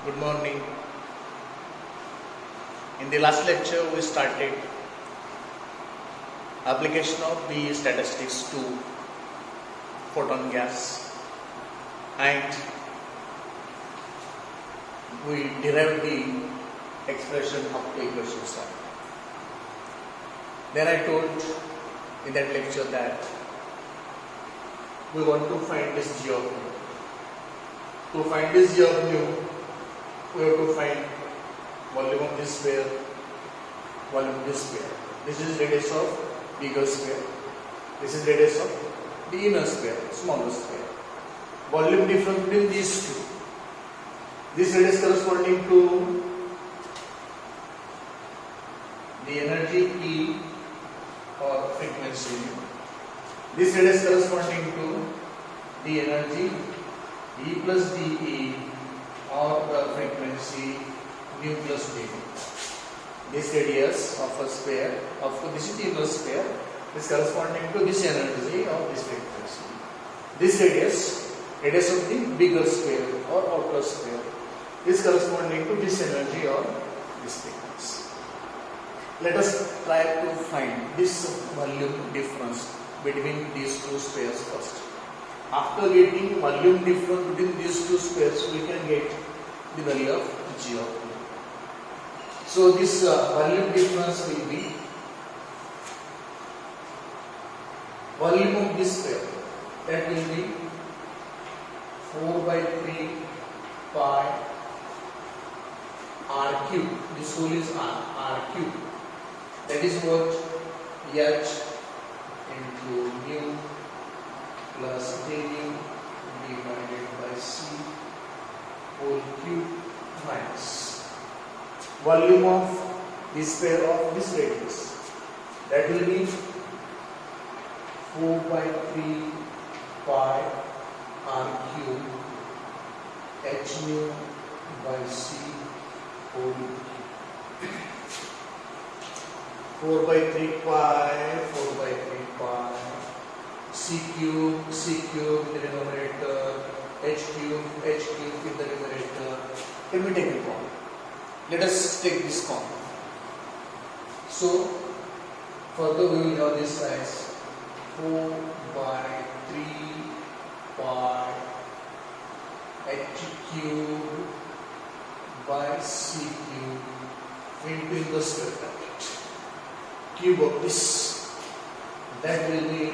Good morning. In the last lecture, we started application of BE statistics to photon gas, and we derived the expression up to equation 7. Then I told in that lecture that we want to find this G of nu. To find this G of nu, we have to find volume of this sphere, volume of this sphere. This is radius of bigger sphere. This is radius of the inner sphere, smaller sphere. Volume difference between these two. This radius corresponding to the energy E or frequency. This radius corresponding to the energy E plus dE or the frequency nu plus dV. This radius of a sphere, this is the inner sphere, is corresponding to this energy of this frequency. This radius of the bigger sphere or outer sphere, is corresponding to this energy or this frequency. Let us try to find this volume difference between these two spheres first. After getting volume difference between these two spheres, we can get the value of G of nu. So this volume difference will be volume of this sphere, that will be 4 by 3 pi r cube. This whole is r cube. That is what H into nu plus dnu divided by c whole cube minus volume of this sphere of this radius. That will be 4 by 3 pi r cube h nu by c whole cube. 4 by 3 pi, 4 by 3 pi, c cube in the denominator, h cube in the numerator. Can we take it common? Let us take this common. So, further we will have this as 4 by 3 pi h cube by c cube into the square bracket. Cube of this, that will be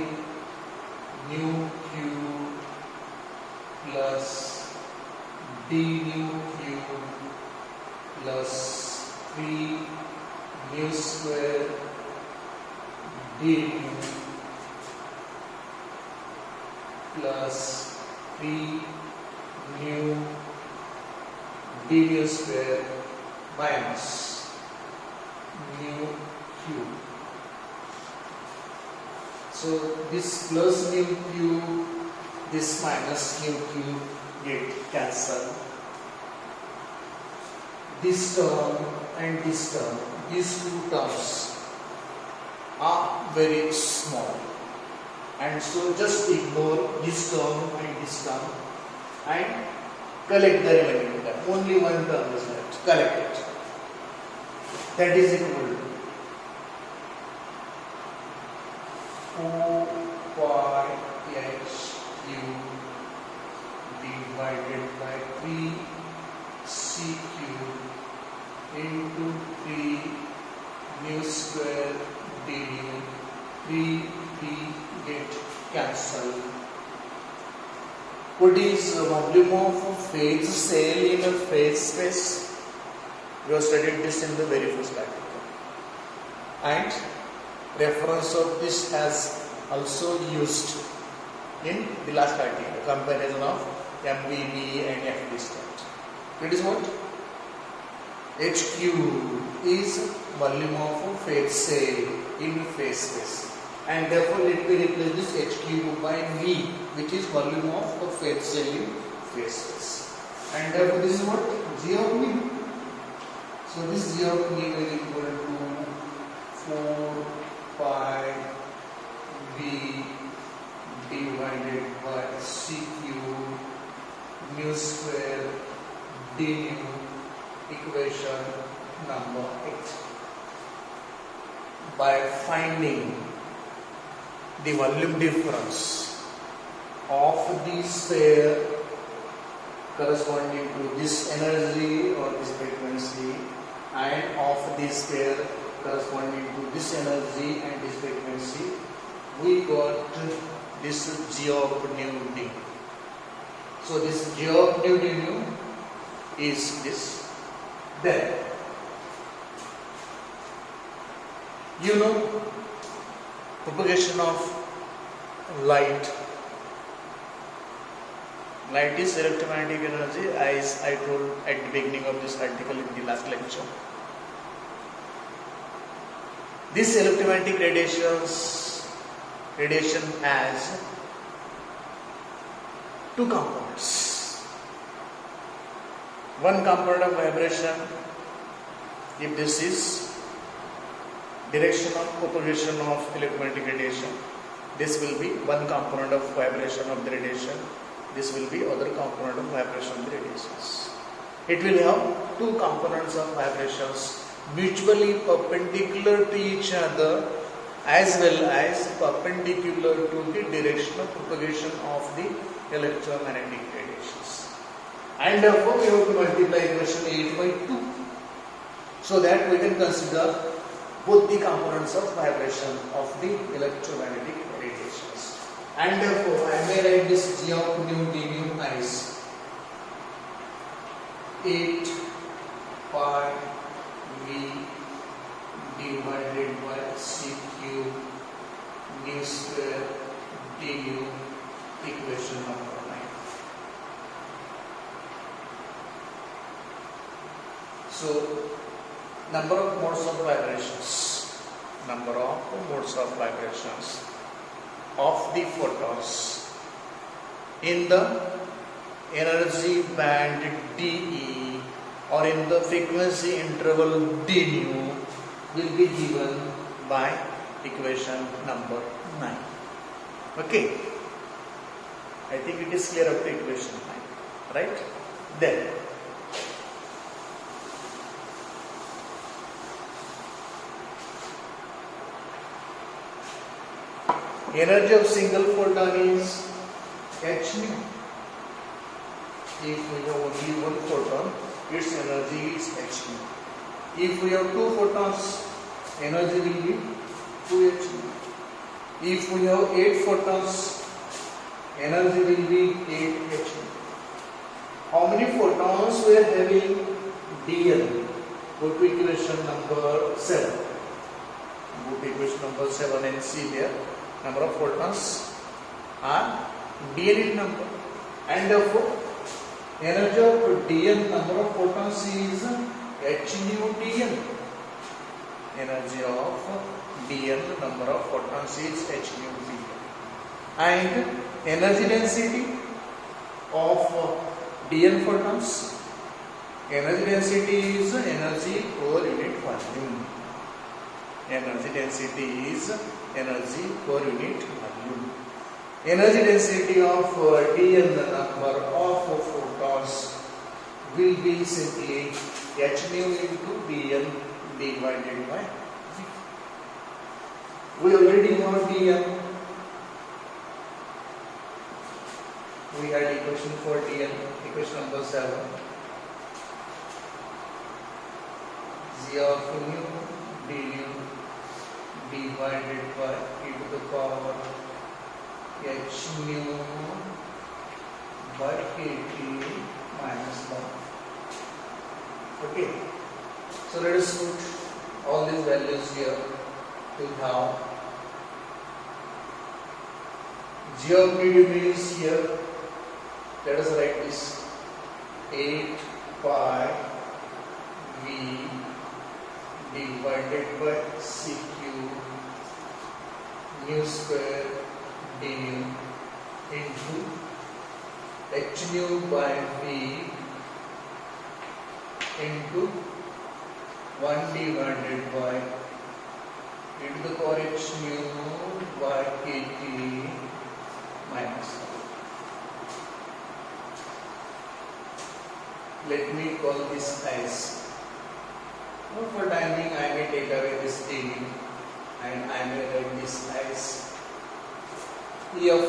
nu cube plus d nu cube plus 3 nu square d nu plus 3 nu d nu square minus nu cube. So this plus nu cube, this minus nu cube get cancelled. This term and this term, these two terms are very small, and so just ignore this term and this term and collect the remaining term. Only one term is left. Collect it. That is equal to 4 pi h cube divided by 3 c cube into 3 nu square d nu. 3 get cancelled. What is volume of a phase cell in a phase space? We have studied this in the very first article, and reference of this has also used in the last article, comparison of MBB and FD stat. It is what? H cube is volume of a phase cell in phase space, and therefore let me replace this H cube by V, which is volume of a phase cell in phase space, and therefore this is what? G of nu. So this G of nu is equal to 4 pi V divided by c cube nu square d nu equation number 8 by finding the volume difference of the sphere corresponding to this energy or this frequency and of the sphere corresponding to this energy and this frequency, we got this G of nu d. So this G of nu d nu is this. Then you know propagation of light. Light is electromagnetic energy, as I told at the beginning of this article in the last lecture. This electromagnetic radiation has two components. One component of vibration, if this is direction of propagation of electromagnetic radiation, this will be one component of vibration of the radiation. This will be other component of vibration of the radiations. It will have two components of vibrations mutually perpendicular to each other as well as perpendicular to the direction of propagation of the electromagnetic radiations. And therefore we have to multiply equation 8 by 2 so that we can consider both the components of vibration of the electromagnetic radiations. And therefore I may write this G of nu d nu as 8 pi v divided by c cube nu square d nu equation number 9. So number of modes of vibrations of the photons in the energy band dE or in the frequency interval d nu will be given by equation number 9. Okay, I think it is clear up to equation 9, right? Then energy of single photon is h nu. If we have only one photon, its energy is h nu. If we have two photons, energy will be 2h nu. If we have 8 photons, energy will be 8h nu. How many photons we are having? dl. Go to equation number 7. Go to equation number 7 and see there. Number of photons are dl in number, and therefore energy of dl number of photons is h nu dl. Energy of dl number of photons is h nu dl, and energy density of dl photons, energy density is energy per unit volume. Energy density is energy per unit volume. Energy density of dl number of photons will be simply h nu into dl divided by v. We already know dl. We had equation for dl, equation number 7. Z of nu du divided by e to the power h nu by kt minus 1. Okay, so let us put all these values here to have G of nu is here. Let us write this 8 pi v divided by c cube nu square d nu into h nu by v into 1 divided by e to the power h nu by kt minus 1. let me call this as, for time being I may take away this dv and I may write this as E of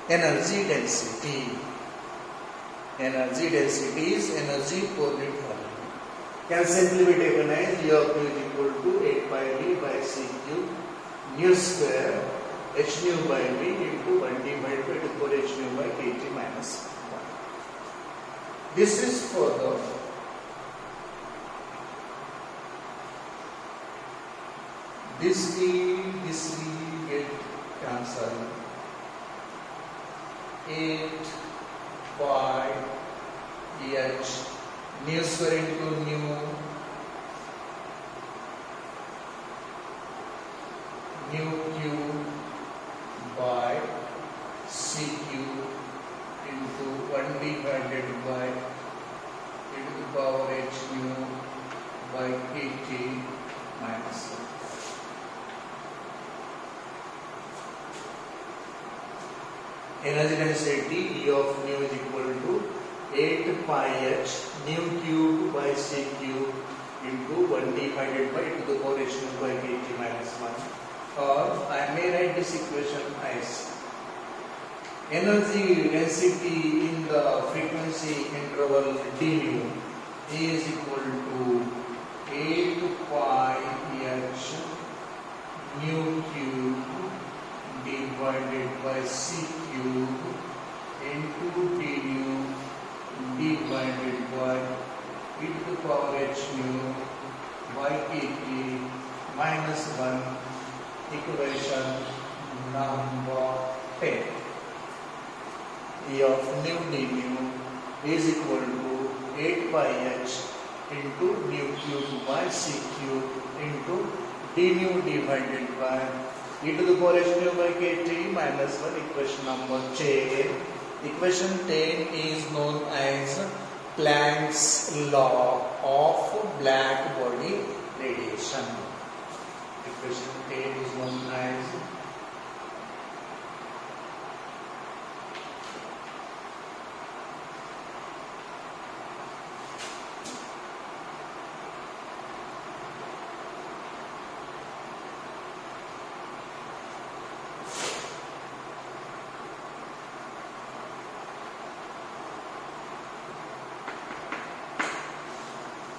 energy density. Energy density is energy per unit volume. Can simply be taken as E of nu is equal to 8 pi v by c cube nu square h nu by v into 1 divided by 2 power h nu by kg minus 1. This is for the this will get cancelled. 8 pi h nu square into nu cube by c cube into 1 divided by e to the power h nu by kg minus 1. Energy density E of nu is equal to 8 pi h nu cube by c cube into 1 divided by e to the power h nu by kg minus 1. Or I may write this equation as energy density in the frequency interval d nu is equal to 8 pi h nu cube divided by c cube into d nu divided by e to the power h nu by kg minus 1. Equation number 10. E of nu d nu is equal to 8 pi h into nu cube by c cube into d nu divided by e to the power h nu by kg minus 1. Equation number 10. Equation 10 is known as Planck's law of black body radiation. Equation 10 is known as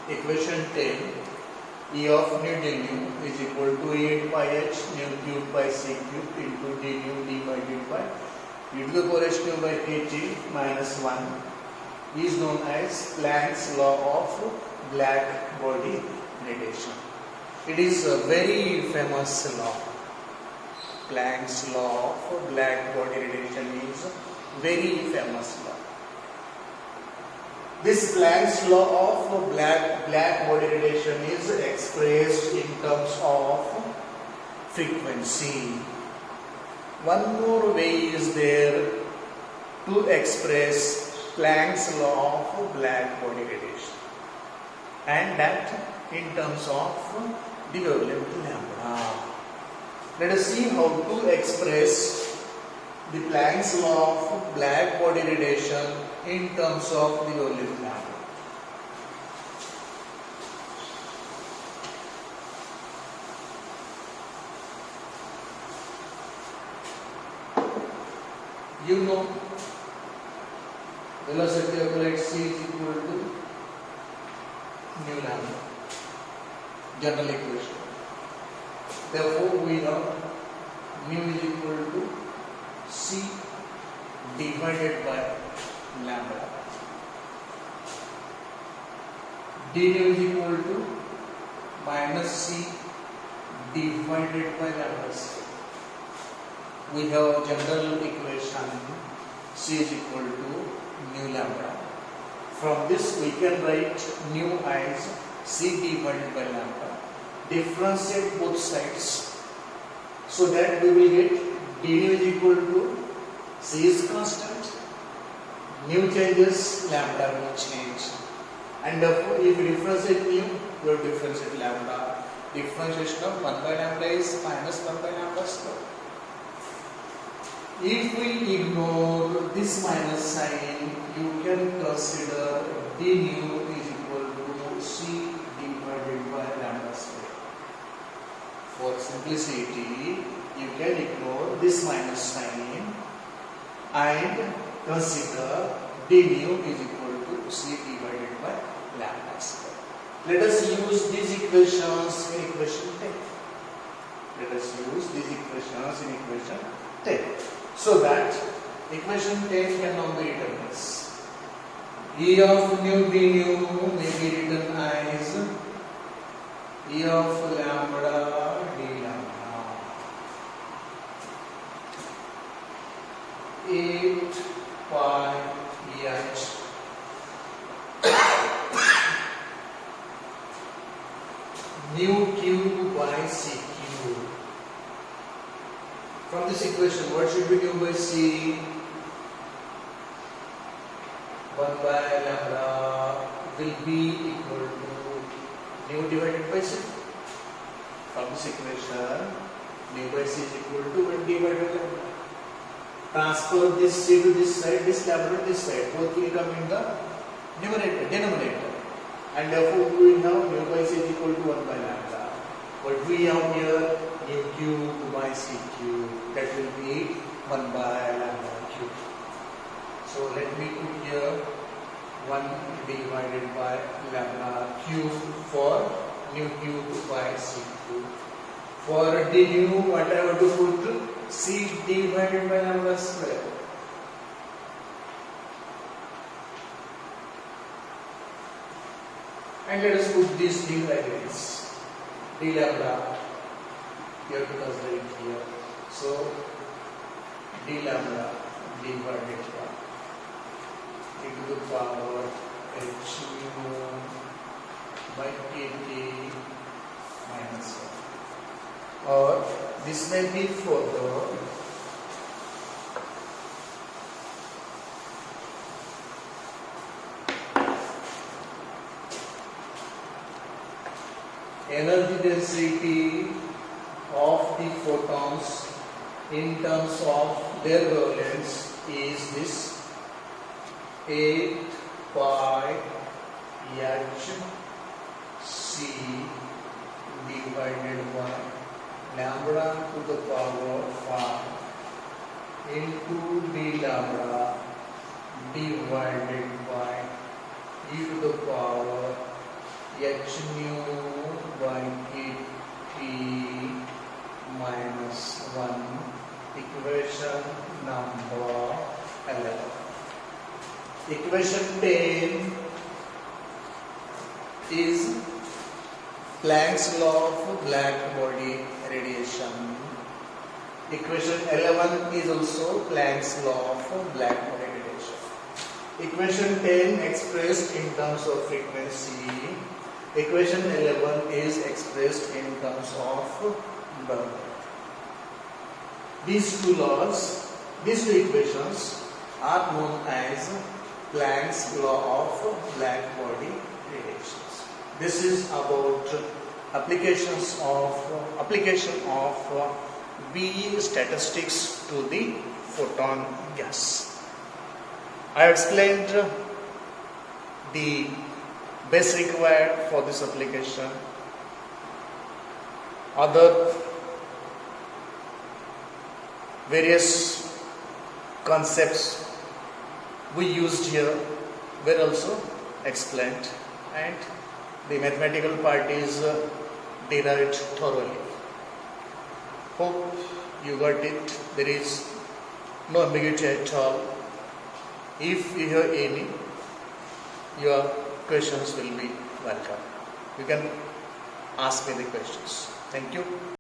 equation 10. E of nu d nu is equal to 8 pi h nu cube by c cube into d nu divided by e to the power h nu by kg minus 1 is known as Planck's law of black body radiation. It is a very famous law. Planck's law of black body radiation is very famous law. This Planck's law of black body radiation is expressed in terms of frequency. One more way is there to express Planck's law of black body radiation, and that in terms of the wavelength lambda. Let us see how to express the Planck's law of black body radiation in terms of the wavelength lambda. You know, velocity of light c is equal to nu lambda, general equation. Therefore, we know nu is equal to c divided by lambda. D nu is equal to minus c divided by lambda square. We have a general equation c is equal to nu lambda. From this we can write nu as c divided by lambda. Differentiate both sides so that we will get d nu is equal to c is constant, nu changes, lambda will change, and therefore if you differentiate nu, you have differentiate lambda. Differentiation of 1 by lambda is minus 1 by lambda square. If we ignore this minus sign, you can consider d nu is equal to c divided by lambda square. For simplicity, you can ignore this minus sign and consider d nu is equal to c divided by lambda square. Let us use these equations in equation 10. Let us use these equations in equation 10. So that equation 10 can now be written as E of nu d nu may be written as E of lambda d lambda 8 pi h nu cube by c cube. From this equation, what should we do by c? 1 by lambda will be equal to nu divided by c. From this equation, nu by c is equal to 1 divided by lambda. Transfer this c to this side, this lambda to this side. Both will come in the denominator. And therefore we will have nu by c is equal to 1 by lambda. But we have here nu cube by c cube. That will be 1 by lambda cube. So let me put here 1 divided by lambda cube for nu cube by c cube. For d nu, what I have to put? C divided by lambda square. And let us put this d like this. D lambda. You have to consider it here. So d lambda divided by e to the power h nu by kt minus 1. Or this may be further energy density of the photons in terms of their wavelengths is this 8 pi h c divided by lambda to the power 5 into d lambda divided by e to the power h nu by kt minus 1, equation number 11. Equation 10 is Planck's law of black body radiation. Equation 11 is also Planck's law of black body radiation. Equation 10 expressed in terms of frequency. Equation 11 is expressed in terms of Bernoulli. These two laws, these two equations are known as Planck's law of black body radiations. This is about application of B statistics to the photon gas. I have explained the base required for this application. Other various concepts we used here were also explained, and the mathematical part is derived thoroughly. Hope you got it. There is no ambiguity at all. If you have any, your questions will be welcome. You can ask me the questions. Thank you.